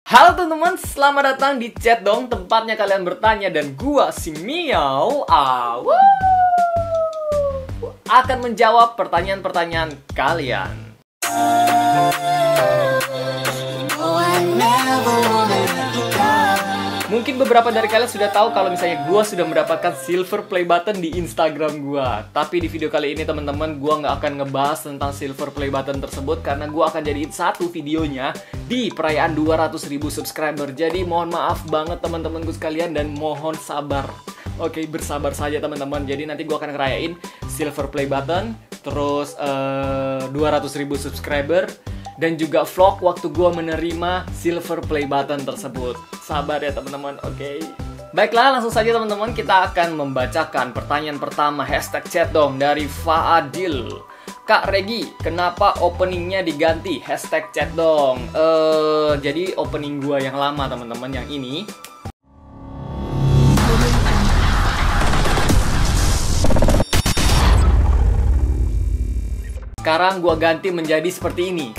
Halo teman-teman, selamat datang di Chat Dong, tempatnya kalian bertanya dan gua si Miao akan menjawab pertanyaan-pertanyaan kalian. Mungkin beberapa dari kalian sudah tahu kalau misalnya gue sudah mendapatkan silver play button di Instagram gue. Tapi di video kali ini teman-teman, gue nggak akan ngebahas tentang silver play button tersebut karena gue akan jadiin satu videonya di perayaan 200.000 subscriber. Jadi mohon maaf banget teman-teman gue sekalian dan mohon sabar. Oke, bersabar saja teman-teman. Jadi nanti gue akan ngerayain silver play button, terus 200.000 subscriber, dan juga vlog waktu gue menerima silver play button tersebut. Sabar ya teman-teman, oke? Baiklah, langsung saja teman-teman, kita akan membacakan pertanyaan pertama #chat dong dari Faadil. Kak Regi, kenapa openingnya diganti? #chat dong. Jadi opening gue yang lama teman-teman, yang ini. Sekarang gue ganti menjadi seperti ini.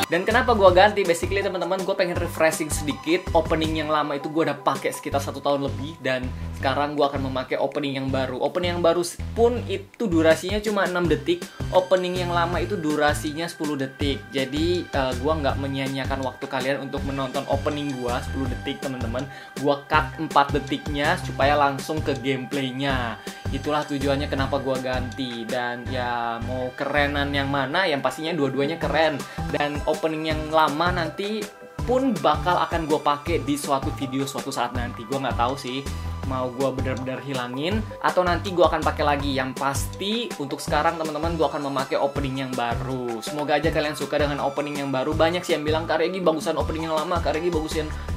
Dan kenapa gue ganti? Basically teman-teman, gue pengen refreshing sedikit. Opening yang lama itu gue udah pakai sekitar 1 tahun lebih, dan sekarang gue akan memakai opening yang baru. Opening yang baru pun itu durasinya cuma 6 detik. Opening yang lama itu durasinya 10 detik. Jadi gue nggak menyia-nyiakan waktu kalian untuk menonton opening gue 10 detik teman-teman. Gue cut 4 detiknya supaya langsung ke gameplaynya. Itulah tujuannya kenapa gue ganti. Dan ya mau kerenan yang mana, yang pastinya dua-duanya keren. Dan opening yang lama nanti pun bakal akan gue pakai di suatu video suatu saat nanti. Gue nggak tahu sih mau gue benar-benar hilangin atau nanti gue akan pakai lagi. Yang pasti untuk sekarang teman-teman, gue akan memakai opening yang baru. Semoga aja kalian suka dengan opening yang baru. Banyak sih yang bilang, Kak Regi bagusan opening yang lama, Kak Regi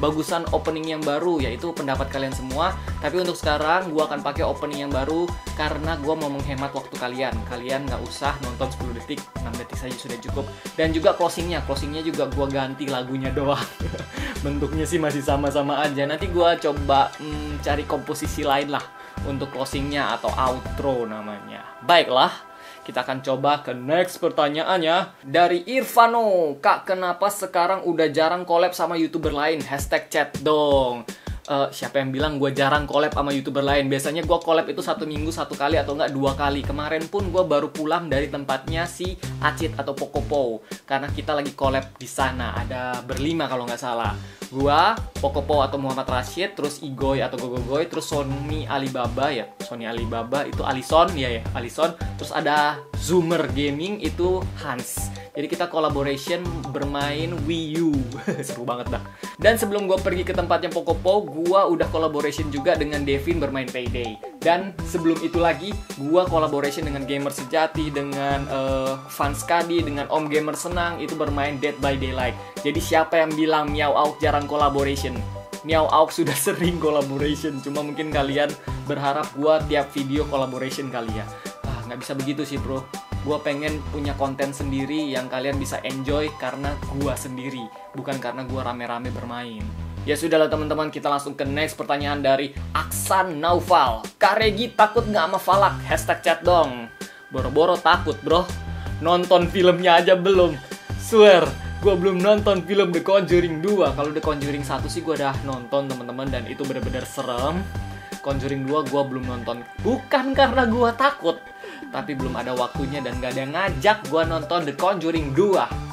bagusan opening yang baru. Ya itu pendapat kalian semua. Tapi untuk sekarang gue akan pakai opening yang baru karena gue mau menghemat waktu kalian. Kalian nggak usah nonton 10 detik, 6 detik saja sudah cukup. Dan juga closingnya juga gue ganti lagunya doang. Bentuknya sih masih sama-sama aja. Nanti gue coba cari komposisi lain lah untuk closingnya atau outro namanya. Baiklah, kita akan coba ke next pertanyaannya dari Irvano. Kak, kenapa sekarang udah jarang collab sama YouTuber lain? #chat dong. Siapa yang bilang gue jarang collab sama YouTuber lain? Biasanya gue collab itu 1 minggu 1 kali atau enggak 2 kali. Kemarin pun gue baru pulang dari tempatnya si Acit atau Pocopo karena kita lagi collab di sana. Ada berlima kalau nggak salah. Gua, Pocopo atau Muhammad Rashid, terus Igoy atau Gogogoy, terus Sony Alibaba ya. Sony Alibaba itu Alison ya, Alison. Terus ada Zoomer Gaming itu Hans. Jadi kita collaboration bermain Wii U. Seru banget dah. Dan sebelum gue pergi ke tempatnya Pocopo, gue udah collaboration juga dengan Devin bermain Payday. Dan sebelum itu lagi, gue collaboration dengan Gamer Sejati, dengan Fanskadi, dengan Om Gamer Senang, itu bermain Dead by Daylight. Jadi siapa yang bilang Miao Auk jarang collaboration? Miao Auk sudah sering collaboration, cuma mungkin kalian berharap gue tiap video collaboration kali ya. Nggak bisa begitu sih bro. Gue pengen punya konten sendiri yang kalian bisa enjoy karena gue sendiri, bukan karena gue rame-rame bermain. Ya sudahlah teman-teman, kita langsung ke next pertanyaan dari Aksan Naufal. Kak Regi takut nggak sama Falak? #chat dong. Boro-boro takut bro. Nonton filmnya aja belum. Swear, gue belum nonton film The Conjuring 2. Kalau The Conjuring 1 sih gue udah nonton teman-teman, dan itu bener-bener serem. Conjuring 2 gue belum nonton. Bukan karena gue takut, tapi belum ada waktunya dan gak ada yang ngajak gue nonton The Conjuring 2.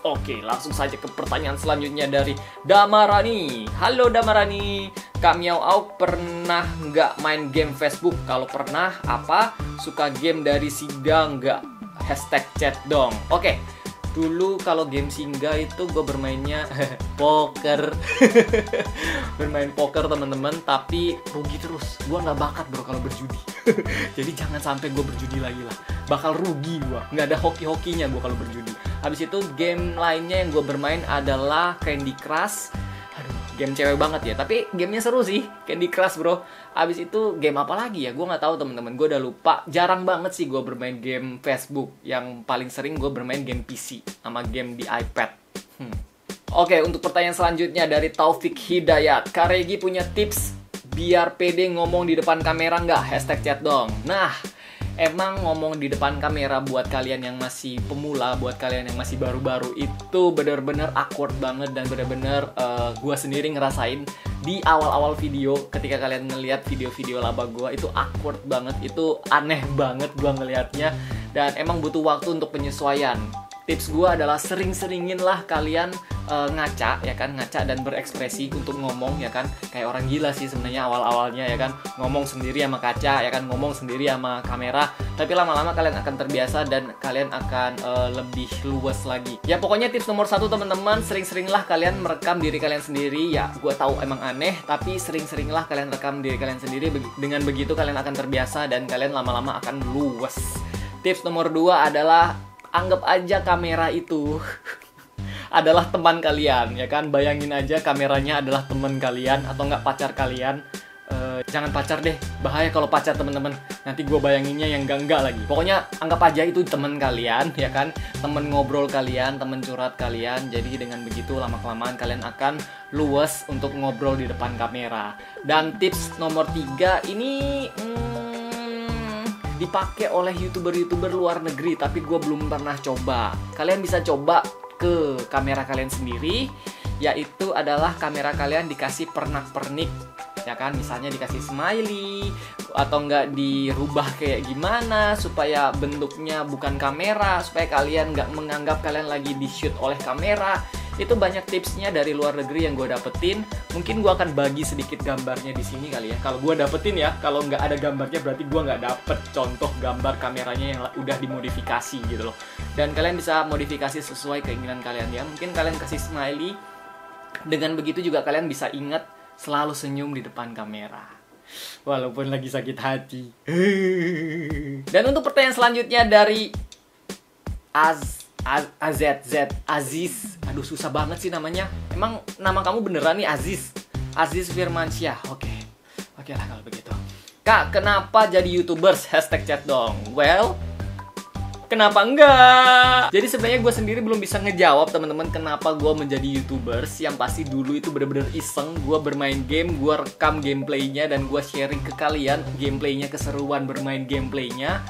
Oke, langsung saja ke pertanyaan selanjutnya dari Damarani. Halo Damarani, Kak Miao Auk pernah nggak main game Facebook? Kalau pernah, apa? Suka game dari Siga nggak? #chat dong. Oke, dulu kalau game Singa itu gue bermainnya poker. Bermain poker teman-teman, tapi rugi terus. Gue nggak bakat bro kalau berjudi. Jadi jangan sampai gue berjudi lagi lah. Bakal rugi gue. Nggak ada hoki-hokinya gue kalau berjudi. Habis itu game lainnya yang gue bermain adalah Candy Crush. Aduh, game cewek banget ya. Tapi gamenya seru sih, Candy Crush bro. Habis itu game apa lagi ya? Gue nggak tahu teman-teman. Gue udah lupa. Jarang banget sih gue bermain game Facebook. Yang paling sering gue bermain game PC sama game di iPad. Oke, untuk pertanyaan selanjutnya dari Taufik Hidayat. Kak Regi punya tips biar pede ngomong di depan kamera nggak? #chat dong. Nah, emang ngomong di depan kamera buat kalian yang masih pemula, buat kalian yang masih baru-baru itu bener-bener awkward banget. Dan bener-bener gue sendiri ngerasain di awal-awal video, ketika kalian ngelihat video-video laba gue itu awkward banget, itu aneh banget gue ngelihatnya. Dan emang butuh waktu untuk penyesuaian. Tips gue adalah sering-seringin lah kalian ngaca, ya kan, ngaca dan berekspresi untuk ngomong, ya kan, kayak orang gila sih sebenarnya awal-awalnya, ya kan, ngomong sendiri sama kaca, ya kan, ngomong sendiri sama kamera. Tapi lama-lama kalian akan terbiasa dan kalian akan lebih luwes lagi. Ya pokoknya tips nomor 1 teman-teman, sering-seringlah kalian merekam diri kalian sendiri. Ya gue tahu emang aneh, tapi sering-seringlah kalian rekam diri kalian sendiri. Dengan begitu kalian akan terbiasa dan kalian lama-lama akan luwes. Tips nomor 2 adalah anggap aja kamera itu adalah teman kalian, ya kan. Bayangin aja kameranya adalah teman kalian atau nggak pacar kalian. Jangan pacar deh, bahaya kalau pacar teman-teman. Nanti gue bayanginnya yang enggak lagi. Pokoknya anggap aja itu teman kalian, ya kan, teman ngobrol kalian, teman curhat kalian. Jadi dengan begitu lama-kelamaan kalian akan luwes untuk ngobrol di depan kamera. Dan tips nomor 3 ini dipakai oleh youtuber-youtuber luar negeri, tapi gue belum pernah coba. Kalian bisa coba ke kamera kalian sendiri, yaitu adalah kamera kalian dikasih pernak-pernik, ya kan, misalnya dikasih smiley atau enggak dirubah kayak gimana supaya bentuknya bukan kamera, supaya kalian nggak menganggap kalian lagi di shoot oleh kamera. Itu banyak tipsnya dari luar negeri yang gue dapetin. Mungkin gue akan bagi sedikit gambarnya di sini kali ya. Kalau gue dapetin ya, kalau nggak ada gambarnya berarti gue nggak dapet contoh gambar kameranya yang udah dimodifikasi gitu loh. Dan kalian bisa modifikasi sesuai keinginan kalian ya. Mungkin kalian kasih smiley. Dengan begitu juga kalian bisa ingat selalu senyum di depan kamera, walaupun lagi sakit hati. Dan untuk pertanyaan selanjutnya dari Aziz. Aduh susah banget sih namanya. Emang nama kamu beneran nih Aziz Firmansyah. Oke lah kalau begitu. Kak, kenapa jadi YouTubers? #chat dong. Well, kenapa enggak? Jadi sebenarnya gue sendiri belum bisa ngejawab teman-teman kenapa gue menjadi YouTubers. Yang pasti dulu itu bener-bener iseng. Gue bermain game, gue rekam gameplaynya dan gue sharing ke kalian gameplaynya, keseruan bermain gameplaynya.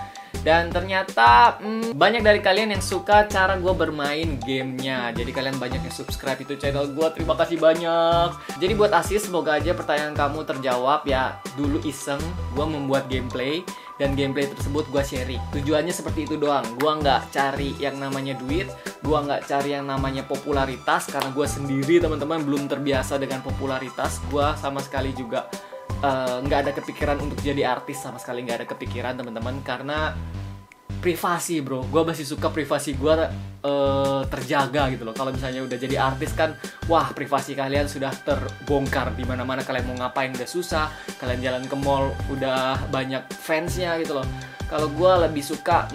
Dan ternyata banyak dari kalian yang suka cara gue bermain gamenya. Jadi kalian banyak yang subscribe itu channel gue. Terima kasih banyak. Jadi buat Asis, semoga aja pertanyaan kamu terjawab ya. Dulu iseng gue membuat gameplay, dan gameplay tersebut gue sharing. Tujuannya seperti itu doang. Gue nggak cari yang namanya duit, gue nggak cari yang namanya popularitas. Karena gue sendiri teman-teman belum terbiasa dengan popularitas. Gue sama sekali juga nggak ada kepikiran untuk jadi artis, sama sekali nggak ada kepikiran teman-teman, karena privasi bro, gue masih suka privasi gue terjaga gitu loh. Kalau misalnya udah jadi artis kan, wah privasi kalian sudah terbongkar. Di mana-mana kalian mau ngapain udah susah, kalian jalan ke mall udah banyak fansnya gitu loh. Kalau gue lebih suka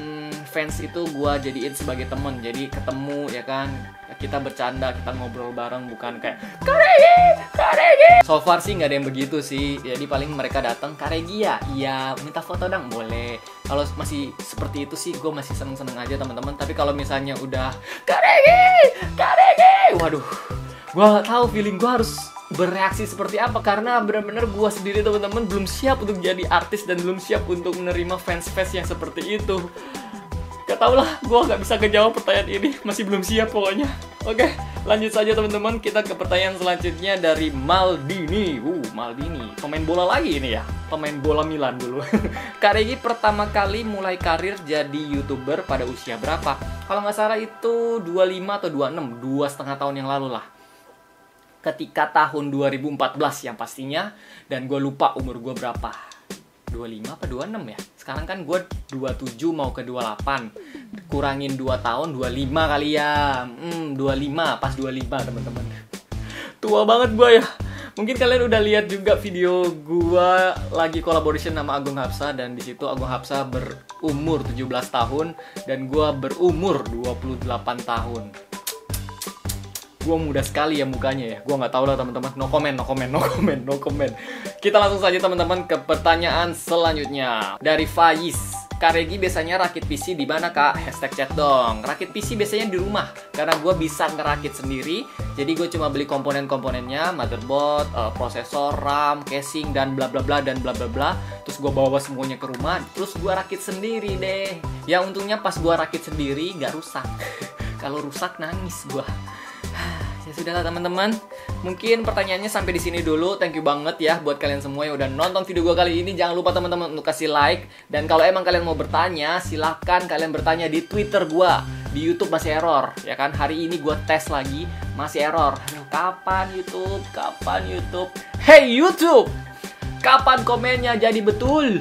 fans itu gue jadiin sebagai temen, jadi ketemu ya kan, kita bercanda, kita ngobrol bareng, bukan kayak Karegi. So far sih nggak ada yang begitu sih. Jadi paling mereka datang, Karegi ya, iya minta foto dong, boleh. Kalau masih seperti itu sih gue masih seneng-seneng aja teman-teman. Tapi kalau misalnya udah Karegi, waduh, gue nggak tahu feeling gue harus bereaksi seperti apa, karena benar-benar gue sendiri teman-teman belum siap untuk jadi artis dan belum siap untuk menerima fans-fans yang seperti itu. Gak tau lah, gue gak bisa ngejawab pertanyaan ini, masih belum siap pokoknya. Oke, lanjut saja teman-teman, kita ke pertanyaan selanjutnya dari Maldini. Maldini, pemain bola lagi ini ya, pemain bola Milan dulu. Kak Regi pertama kali mulai karir jadi YouTuber pada usia berapa? Kalau nggak salah itu 25 atau 26, 2,5 tahun yang lalu lah. Ketika tahun 2014 yang pastinya, dan gue lupa umur gue berapa. 25 apa 26 ya? Sekarang kan gue 27 mau ke 28. Kurangin 2 tahun, 25 kali ya. 25, pas 25 teman-teman. Tua banget gue ya. Mungkin kalian udah lihat juga video gue lagi collaboration sama Agung Hapsa, dan di situ Agung Hapsa berumur 17 tahun dan gue berumur 28 tahun. Gue muda sekali ya mukanya ya. Gue nggak tahu lah teman-teman. No comment. Kita langsung saja teman-teman ke pertanyaan selanjutnya dari Faiz. Kak Regi biasanya rakit PC di mana Kak? Hashtag chat dong. Rakit PC biasanya di rumah karena gue bisa ngerakit sendiri. Jadi gue cuma beli komponen-komponennya, motherboard, prosesor, RAM, casing dan bla bla bla dan bla bla bla. Terus gue bawa semuanya ke rumah, terus gue rakit sendiri deh. Yang untungnya pas gue rakit sendiri nggak rusak. Kalau rusak nangis gue. Ya sudahlah teman-teman, mungkin pertanyaannya sampai di sini dulu. Thank you banget ya buat kalian semua yang udah nonton video gue kali ini. Jangan lupa teman-teman untuk kasih like. Dan kalau emang kalian mau bertanya, silahkan kalian bertanya di Twitter gue. Di YouTube masih error, ya kan? Hari ini gue tes lagi, masih error. Aduh, kapan YouTube? Kapan YouTube? Hey YouTube! Kapan komennya jadi betul?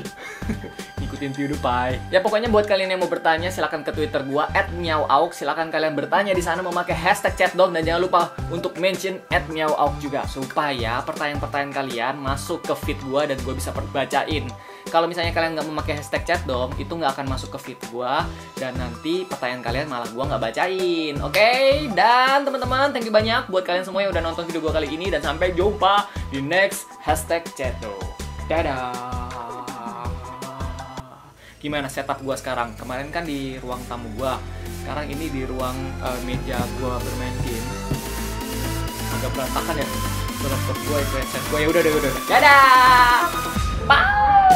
Ikutin PewDiePie. Ya pokoknya buat kalian yang mau bertanya silahkan ke Twitter gua @meowauk. Silahkan kalian bertanya di sana memakai hashtag chatdog dan jangan lupa untuk mention @meowauk juga supaya pertanyaan-pertanyaan kalian masuk ke feed gua dan gua bisa bacain. Kalau misalnya kalian nggak memakai hashtag chatdog itu nggak akan masuk ke feed gua dan nanti pertanyaan kalian malah gua nggak bacain. Oke? Dan teman-teman thank you banyak buat kalian semua yang udah nonton video gua kali ini dan sampai jumpa di next hashtag chatdog. Dadah. Gimana setup gua sekarang? Kemarin kan di ruang tamu gua. Sekarang ini di ruang meja gua bermain game. Agak berantakan ya. Laptop gua, headset gua. Ya udah. Dadah. Bye.